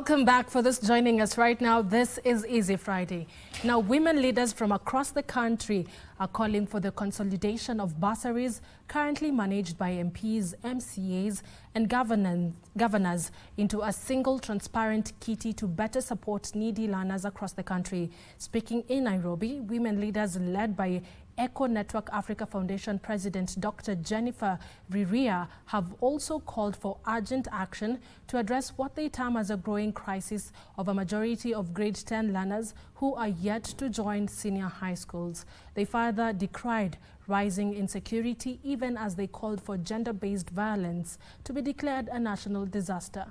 Welcome back. For this joining us right now, this is Easy Friday. Now, women leaders from across the country are calling for the consolidation of bursaries currently managed by MPs, MCAs and governors into a single transparent kitty to better support needy learners across the country. Speaking in Nairobi, women leaders led by Eco Network Africa Foundation President Dr. Jennifer Riria have also called for urgent action to address what they term as a growing crisis of a majority of grade 10 learners who are yet to join senior high schools. They further decried rising insecurity, even as they called for gender-based violence to be declared a national disaster.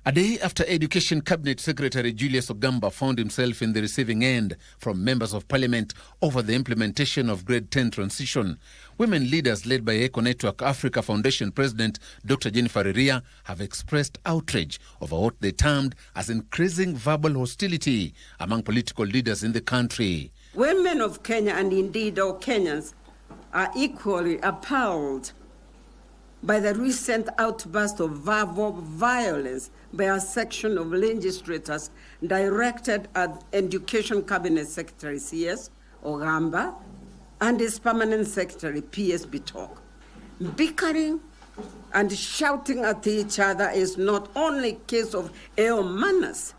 A day after Education Cabinet Secretary Julius Ogamba found himself in the receiving end from members of parliament over the implementation of grade 10 transition, women leaders led by Eco Network Africa Foundation President Dr. Jennifer Riria have expressed outrage over what they termed as increasing verbal hostility among political leaders in the country. Women of Kenya, and indeed all Kenyans, are equally appalled by the recent outburst of verbal violence by a section of legislators directed at Education Cabinet Secretary CS Ogamba and his permanent secretary PS Bitok. Bickering and shouting at each other is not only a case of ill manners,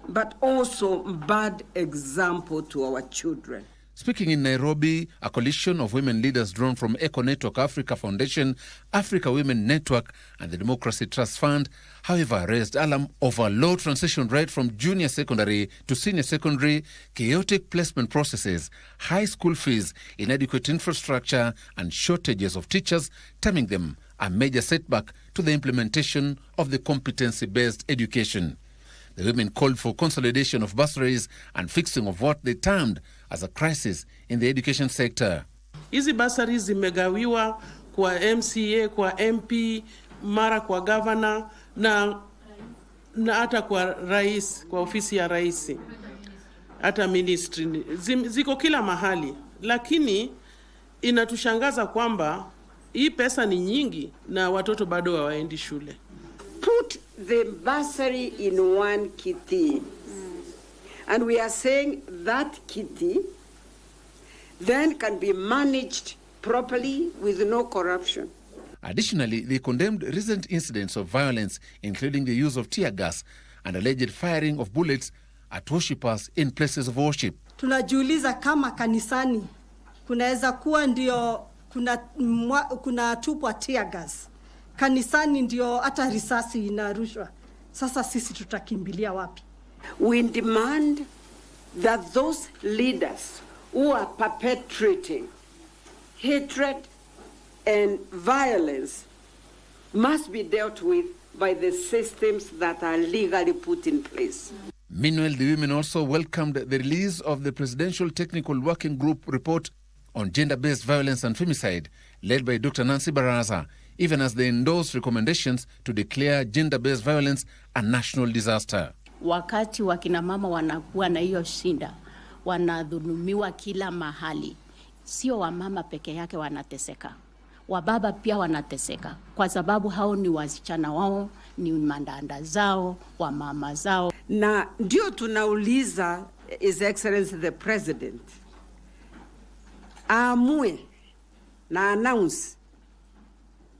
but also bad example to our children. Speaking in Nairobi, a coalition of women leaders drawn from Eco Network Africa Foundation, Africa Women Network and the Democracy Trust Fund, however, raised alarm over low transition rate from junior secondary to senior secondary, chaotic placement processes, high school fees, inadequate infrastructure and shortages of teachers, terming them a major setback to the implementation of the competency-based education. The women called for consolidation of bursaries and fixing of what they termed as a crisis in the education sector. Hizi bursaries zimegawiwa kwa MCA, kwa MP, mara kwa governor na hata kwa rais, kwa ofisi ya rais, hata ministry. Ziko kila mahali, lakini inatushangaza kwamba hii pesa ni nyingi na watoto bado hawaendi shule. Put the bursary in one kitty. And we are saying that kitty then can be managed properly with no corruption. Additionally, they condemned recent incidents of violence, including the use of tear gas and alleged firing of bullets at worshippers in places of worship. Tunajiuliza kama kanisani kunaweza kuwa ndio kuna tupwa tear gas. Kanisani ndio hata risasi inarushwa. Sasa sisi tutakimbilia wapi? We demand that those leaders who are perpetrating hatred and violence must be dealt with by the systems that are legally put in place. Meanwhile, the women also welcomed the release of the Presidential Technical Working Group report on gender-based violence and femicide, led by Dr. Nancy Baraza, even as they endorsed recommendations to declare gender-based violence a national disaster. Wakati wakina mama wanakuwa na hiyo shinda, wanadhulumiwa kila mahali. Sio wamama peke yake wanateseka. Wababa pia wanateseka. Kwa sababu hao ni wasichana wao, ni mandanda zao, wamama zao. Na ndio tunauliza His Excellency the President aamue na announce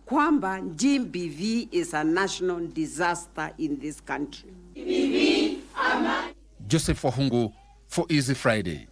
kwamba GBV is a national disaster in this country. Joseph Wahungu for Easy Friday.